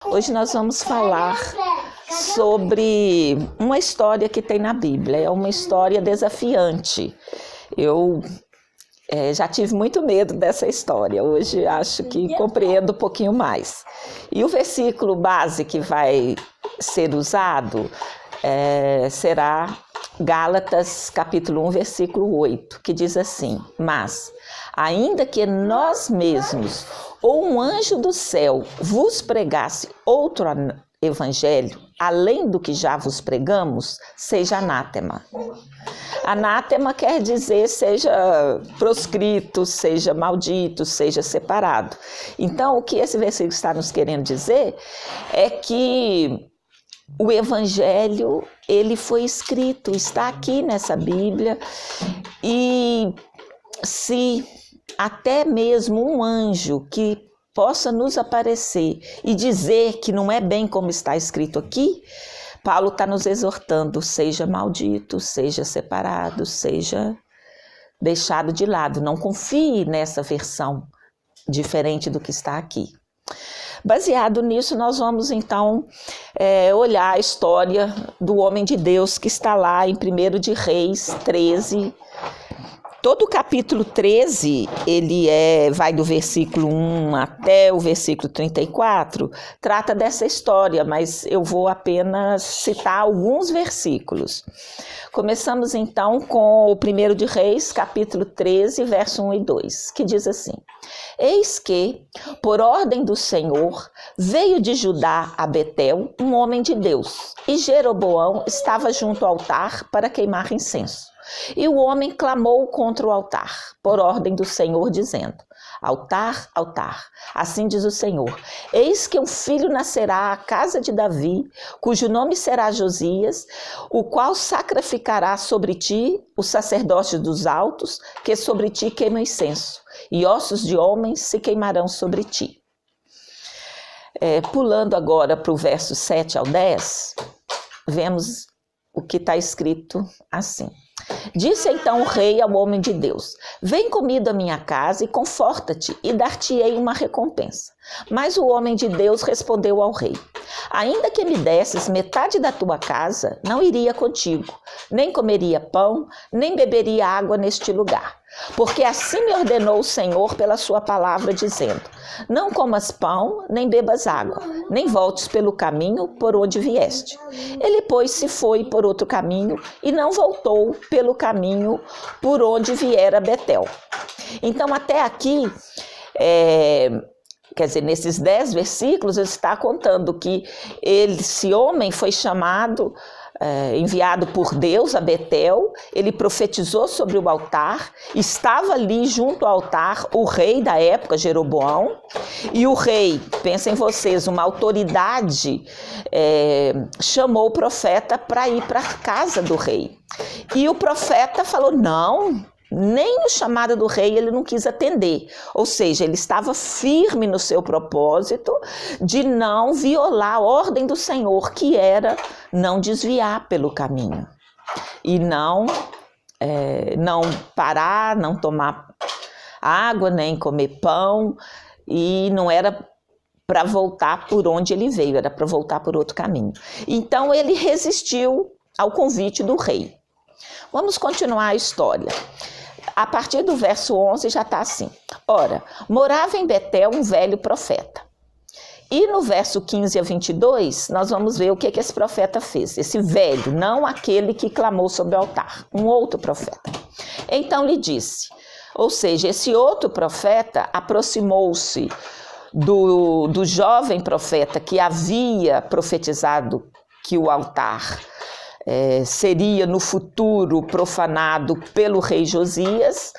Hoje nós vamos falar sobre uma história que tem na Bíblia. É uma história desafiante. Eu já tive muito medo dessa história. Hoje acho que compreendo um pouquinho mais. E o versículo base que vai ser usado será Gálatas capítulo 1, versículo 8, que diz assim: mas, ainda que nós mesmos ou um anjo do céu vos pregasse outro evangelho, além do que já vos pregamos, seja anátema. Anátema quer dizer seja proscrito, seja maldito, seja separado. Então, o que esse versículo está nos querendo dizer é que o evangelho, ele foi escrito, está aqui nessa Bíblia, e se até mesmo um anjo que possa nos aparecer e dizer que não é bem como está escrito aqui, Paulo está nos exortando: seja maldito, seja separado, seja deixado de lado. Não confie nessa versão diferente do que está aqui. Baseado nisso, nós vamos então olhar a história do homem de Deus que está lá em 1 de Reis 13. Todo o capítulo 13, ele vai do versículo 1 até o versículo 34, trata dessa história, mas eu vou apenas citar alguns versículos. Começamos então com o 1 de Reis, capítulo 13, verso 1 e 2, que diz assim: eis que, por ordem do Senhor, veio de Judá a Betel um homem de Deus, e Jeroboão estava junto ao altar para queimar incenso. E o homem clamou contra o altar, por ordem do Senhor, dizendo: altar, altar, assim diz o Senhor, eis que um filho nascerá à casa de Davi, cujo nome será Josias, o qual sacrificará sobre ti o sacerdócio dos altos, que sobre ti queima incenso, e ossos de homens se queimarão sobre ti. Pulando agora para o verso 7 ao 10, vemos o que está escrito assim: disse então o rei ao homem de Deus: vem comigo à minha casa e conforta-te, e dar-te-ei uma recompensa. Mas o homem de Deus respondeu ao rei: ainda que me desses metade da tua casa, não iria contigo, nem comeria pão, nem beberia água neste lugar. Porque assim me ordenou o Senhor pela sua palavra, dizendo: não comas pão, nem bebas água, nem voltes pelo caminho por onde vieste. Ele, pois, se foi por outro caminho e não voltou pelo caminho por onde viera Betel. Então, até aqui, quer dizer, nesses 10 versículos, ele está contando que esse homem foi chamado, enviado por Deus a Betel. Ele profetizou sobre o altar, estava ali junto ao altar o rei da época, Jeroboão, e o rei, pensem vocês, uma autoridade chamou o profeta para ir para a casa do rei. E o profeta falou: não, nem o chamado do rei ele não quis atender. Ou seja, ele estava firme no seu propósito de não violar a ordem do Senhor, que era não desviar pelo caminho. E não parar, não tomar água, nem comer pão. E não era para voltar por onde ele veio, era para voltar por outro caminho. Então ele resistiu ao convite do rei. Vamos continuar a história. A partir do verso 11 já está assim: ora, morava em Betel um velho profeta. E no verso 15 a 22, nós vamos ver o que esse profeta fez. Esse velho, não aquele que clamou sobre o altar, um outro profeta. Então lhe disse, ou seja, esse outro profeta aproximou-se do jovem profeta que havia profetizado que o altar seria no futuro profanado pelo rei Josias.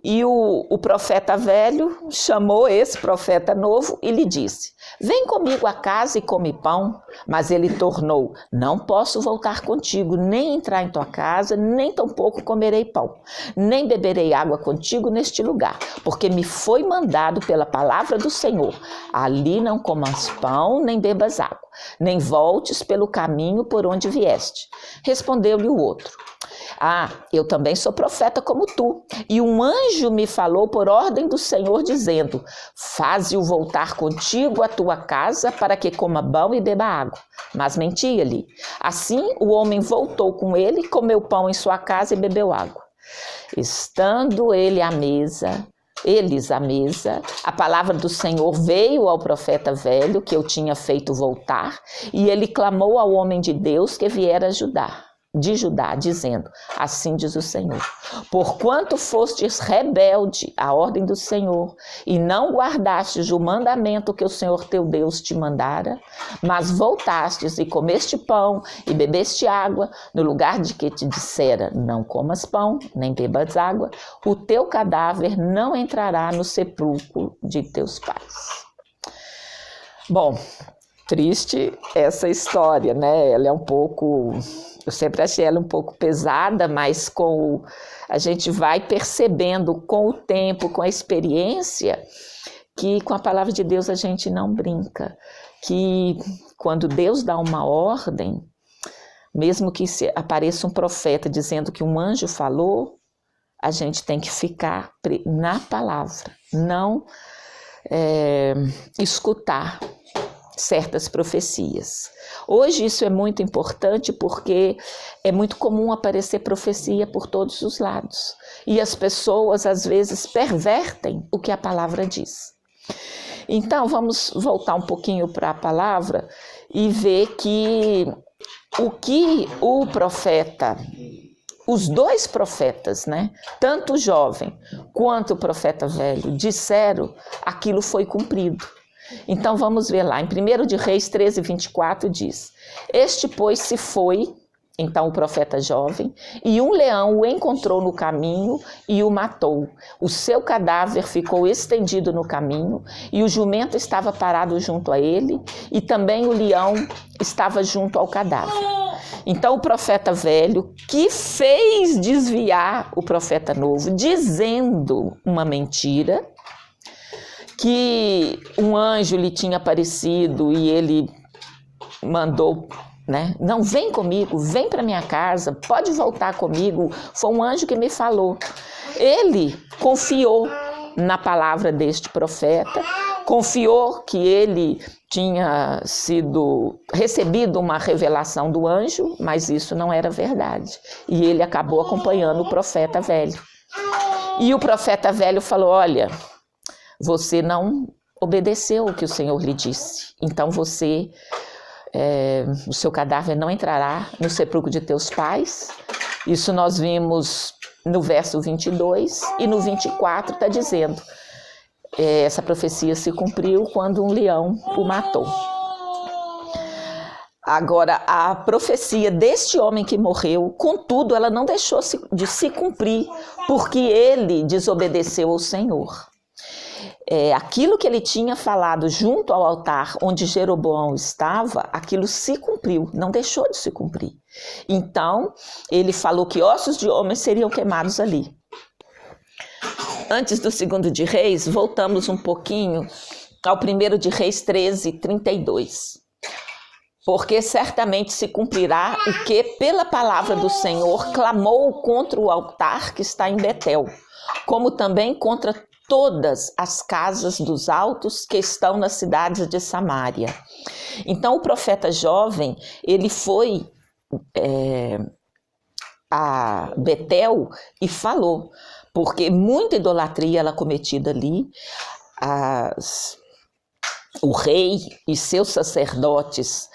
E o profeta velho chamou esse profeta novo e lhe disse: vem comigo à casa e come pão. Mas ele tornou: não posso voltar contigo, nem entrar em tua casa, nem tampouco comerei pão, nem beberei água contigo neste lugar, porque me foi mandado pela palavra do Senhor: ali não comas pão, nem bebas água, nem voltes pelo caminho por onde vieste. Respondeu-lhe o outro: Eu também sou profeta como tu. E um anjo me falou por ordem do Senhor, dizendo: faze-o voltar contigo à tua casa, para que coma pão e beba água. Mas mentia-lhe. Assim o homem voltou com ele, comeu pão em sua casa e bebeu água. Estando eles à mesa, a palavra do Senhor veio ao profeta velho, que eu tinha feito voltar, e ele clamou ao homem de Deus que viera de Judá, dizendo: assim diz o Senhor, porquanto fostes rebelde à ordem do Senhor, e não guardastes o mandamento que o Senhor teu Deus te mandara, mas voltastes e comeste pão e bebeste água, no lugar de que te dissera: não comas pão, nem bebas água, o teu cadáver não entrará no sepulcro de teus pais. Bom, triste essa história, né? Ela é um pouco... Eu sempre achei ela um pouco pesada, mas a gente vai percebendo com o tempo, com a experiência, que com a palavra de Deus a gente não brinca. Que quando Deus dá uma ordem, mesmo que apareça um profeta dizendo que um anjo falou, a gente tem que ficar na palavra, não escutar certas profecias. Hoje isso é muito importante porque é muito comum aparecer profecia por todos os lados. E as pessoas às vezes pervertem o que a palavra diz. Então vamos voltar um pouquinho para a palavra e ver que o que o profeta, os dois profetas, né, tanto o jovem quanto o profeta velho, disseram, aquilo foi cumprido. Então vamos ver lá, em 1 de Reis 13, 24 diz: este, pois, se foi, então o profeta jovem, e um leão o encontrou no caminho e o matou. O seu cadáver ficou estendido no caminho, e o jumento estava parado junto a ele, e também o leão estava junto ao cadáver. Então o profeta velho, que fez desviar o profeta novo, dizendo uma mentira, que um anjo lhe tinha aparecido e ele mandou, né? Não, vem comigo, vem para minha casa, pode voltar comigo, foi um anjo que me falou. Ele confiou na palavra deste profeta, confiou que ele tinha recebido uma revelação do anjo, mas isso não era verdade. E ele acabou acompanhando o profeta velho. E o profeta velho falou: olha, você não obedeceu o que o Senhor lhe disse, então o seu cadáver não entrará no sepulcro de teus pais. Isso nós vimos no verso 22 e no 24 está dizendo, essa profecia se cumpriu quando um leão o matou. Agora, a profecia deste homem que morreu, contudo, ela não deixou de se cumprir, porque ele desobedeceu ao Senhor. Aquilo que ele tinha falado junto ao altar onde Jeroboão estava, aquilo se cumpriu, não deixou de se cumprir. Então, ele falou que ossos de homens seriam queimados ali. Antes do 2 de Reis, voltamos um pouquinho ao 1 de Reis 13, 32. Porque certamente se cumprirá o que, pela palavra do Senhor, clamou contra o altar que está em Betel, como também contra todas as casas dos altos que estão nas cidades de Samaria. Então o profeta jovem, ele foi a Betel e falou, porque muita idolatria era cometida ali, o rei e seus sacerdotes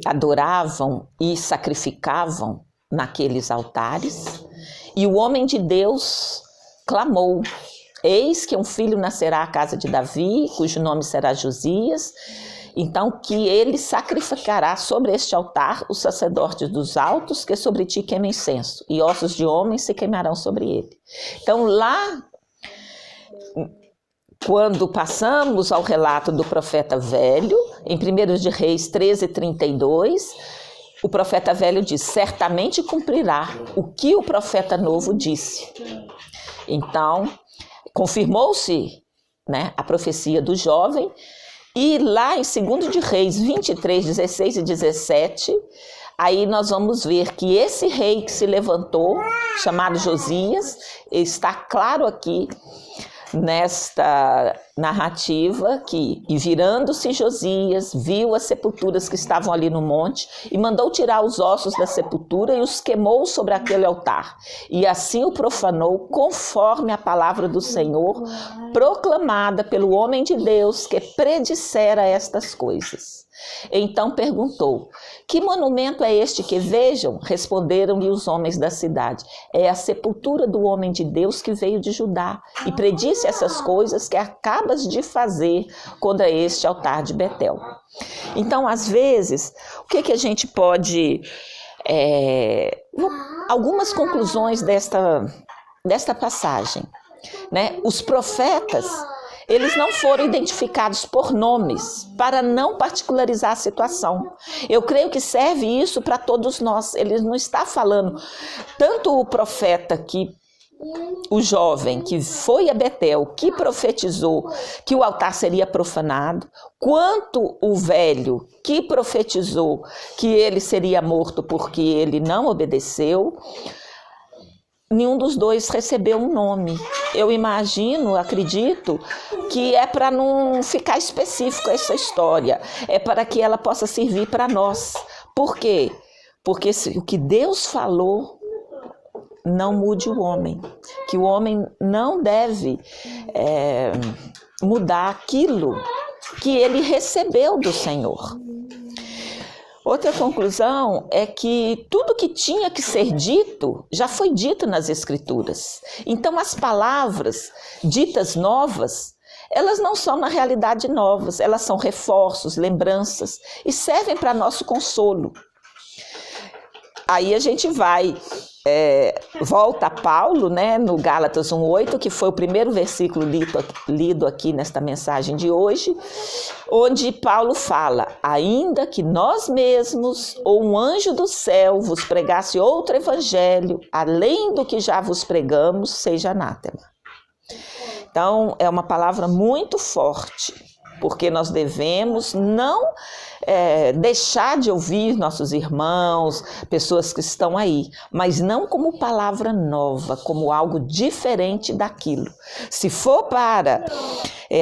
adoravam e sacrificavam naqueles altares, e o homem de Deus clamou: eis que um filho nascerá à casa de Davi, cujo nome será Josias, então que ele sacrificará sobre este altar os sacerdotes dos altos, que sobre ti queimem incenso, e ossos de homens se queimarão sobre ele. Então lá, quando passamos ao relato do profeta velho, em 1 de Reis 13, 32, o profeta velho diz: certamente cumprirá o que o profeta novo disse. Então, confirmou-se, né, a profecia do jovem, E lá em 2 de Reis 23, 16 e 17, aí nós vamos ver que esse rei que se levantou, chamado Josias, está claro aqui nesta narrativa que, e virando-se Josias, viu as sepulturas que estavam ali no monte e mandou tirar os ossos da sepultura e os queimou sobre aquele altar. E assim o profanou conforme a palavra do Senhor, proclamada pelo homem de Deus que predissera estas coisas. Então perguntou: que monumento é este que vejam? Responderam-lhe os homens da cidade: é a sepultura do homem de Deus que veio de Judá e predisse essas coisas que acabas de fazer contra este altar de Betel. Então, às vezes, o que a gente pode... algumas conclusões desta passagem, né? Os profetas, eles não foram identificados por nomes para não particularizar a situação. Eu creio que serve isso para todos nós. Ele não está falando, tanto o profeta o jovem que foi a Betel, que profetizou que o altar seria profanado, quanto o velho que profetizou que ele seria morto porque ele não obedeceu. Nenhum dos dois recebeu um nome. Eu imagino, acredito, que é para não ficar específico essa história. É para que ela possa servir para nós. Por quê? Porque o que Deus falou não mude o homem. Que o homem não deve mudar aquilo que ele recebeu do Senhor. Outra conclusão é que tudo que tinha que ser dito já foi dito nas Escrituras. Então, as palavras ditas novas, elas não são na realidade novas, elas são reforços, lembranças e servem para nosso consolo. Aí a gente volta a Paulo, né, no Gálatas 1:8, que foi o primeiro versículo lido aqui nesta mensagem de hoje, onde Paulo fala: ainda que nós mesmos ou um anjo do céu vos pregasse outro evangelho, além do que já vos pregamos, seja anátema. Então, é uma palavra muito forte, porque nós devemos não deixar de ouvir nossos irmãos, pessoas que estão aí, mas não como palavra nova, como algo diferente daquilo. Se for para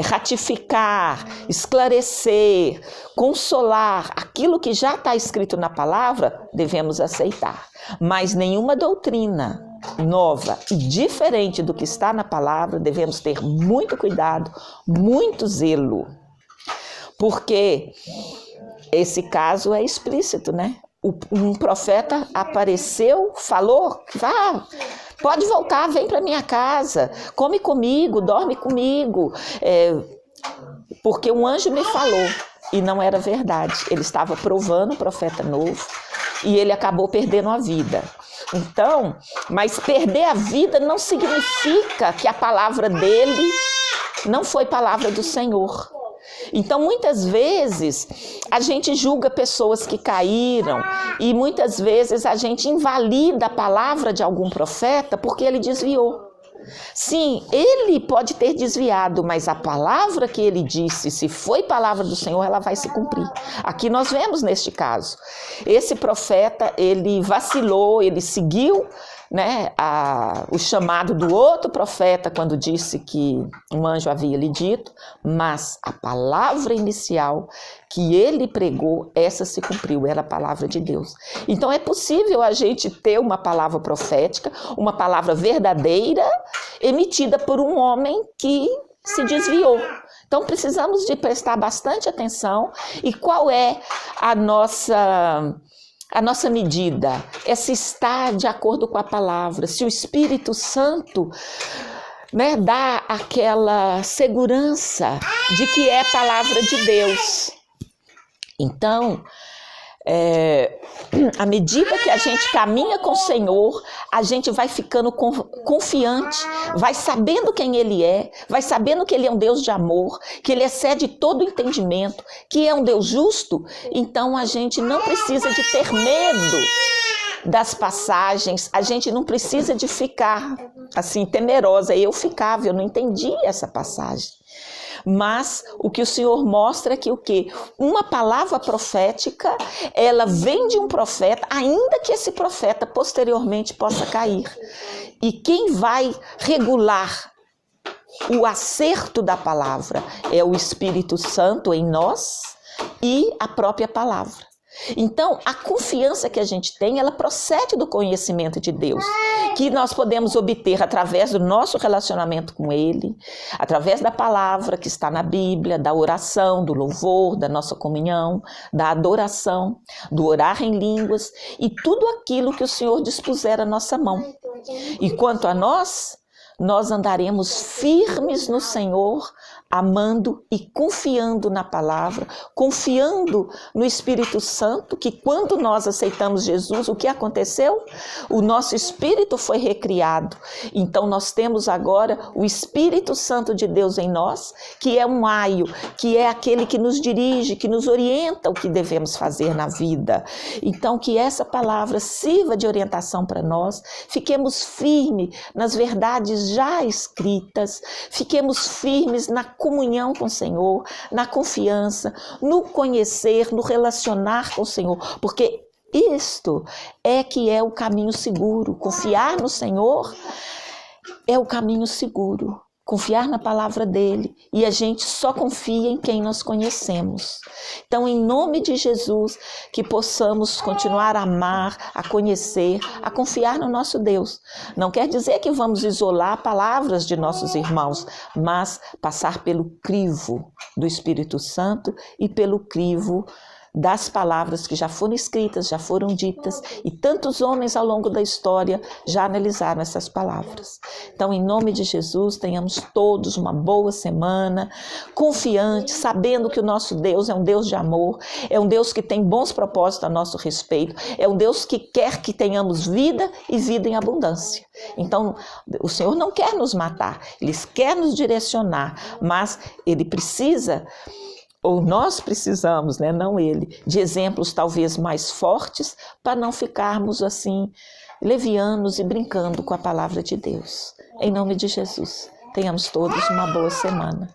ratificar, esclarecer, consolar aquilo que já está escrito na palavra, devemos aceitar. Mas nenhuma doutrina nova e diferente do que está na palavra, devemos ter muito cuidado, muito zelo. Porque esse caso é explícito, né? Um profeta apareceu, falou: pode voltar, vem para minha casa, come comigo, dorme comigo, porque um anjo me falou. E não era verdade. Ele estava provando o profeta novo e ele acabou perdendo a vida. Então, mas perder a vida não significa que a palavra dele não foi palavra do Senhor. Então, muitas vezes, a gente julga pessoas que caíram e muitas vezes a gente invalida a palavra de algum profeta porque ele desviou. Sim, ele pode ter desviado, mas a palavra que ele disse, se foi palavra do Senhor, ela vai se cumprir. Aqui nós vemos neste caso. Esse profeta, ele vacilou, ele seguiu, né, o chamado do outro profeta quando disse que um anjo havia lhe dito, mas a palavra inicial que ele pregou, essa se cumpriu, era a palavra de Deus. Então é possível a gente ter uma palavra profética, uma palavra verdadeira, emitida por um homem que se desviou. Então precisamos de prestar bastante atenção. E qual é a nossa medida? É se estar de acordo com a palavra, se o Espírito Santo, né, dá aquela segurança de que é palavra de Deus. Então, à medida que a gente caminha com o Senhor, a gente vai ficando confiante, vai sabendo quem Ele é, vai sabendo que Ele é um Deus de amor, que Ele excede todo entendimento, que é um Deus justo. Então a gente não precisa de ter medo das passagens, a gente não precisa de ficar assim temerosa. Eu não entendi essa passagem. Mas o que o Senhor mostra é que o quê? Uma palavra profética, ela vem de um profeta, ainda que esse profeta posteriormente possa cair. E quem vai regular o acerto da palavra é o Espírito Santo em nós e a própria palavra. Então, a confiança que a gente tem, ela procede do conhecimento de Deus, que nós podemos obter através do nosso relacionamento com Ele, através da palavra que está na Bíblia, da oração, do louvor, da nossa comunhão, da adoração, do orar em línguas e tudo aquilo que o Senhor dispuser à nossa mão. E quanto a nós andaremos firmes no Senhor, amando e confiando na palavra, confiando no Espírito Santo, que quando nós aceitamos Jesus, o que aconteceu? O nosso espírito foi recriado. Então nós temos agora o Espírito Santo de Deus em nós, que é um aio, que é aquele que nos dirige, que nos orienta o que devemos fazer na vida. Então que essa palavra sirva de orientação para nós, fiquemos firmes nas verdades já escritas, fiquemos firmes na comunhão com o Senhor, na confiança, no conhecer, no relacionar com o Senhor, porque isto é que é o caminho seguro. Confiar no Senhor é o caminho seguro. Confiar na palavra dele, e a gente só confia em quem nós conhecemos. Então, em nome de Jesus, que possamos continuar a amar, a conhecer, a confiar no nosso Deus. Não quer dizer que vamos isolar palavras de nossos irmãos, mas passar pelo crivo do Espírito Santo e pelo crivo das palavras que já foram escritas, já foram ditas, e tantos homens ao longo da história já analisaram essas palavras. Então, em nome de Jesus, tenhamos todos uma boa semana, confiante, sabendo que o nosso Deus é um Deus de amor, é um Deus que tem bons propósitos a nosso respeito, é um Deus que quer que tenhamos vida e vida em abundância. Então, o Senhor não quer nos matar, Ele quer nos direcionar, mas Ele precisa, ou nós precisamos, né, não ele, de exemplos talvez mais fortes para não ficarmos assim levianos e brincando com a palavra de Deus. Em nome de Jesus, tenhamos todos uma boa semana.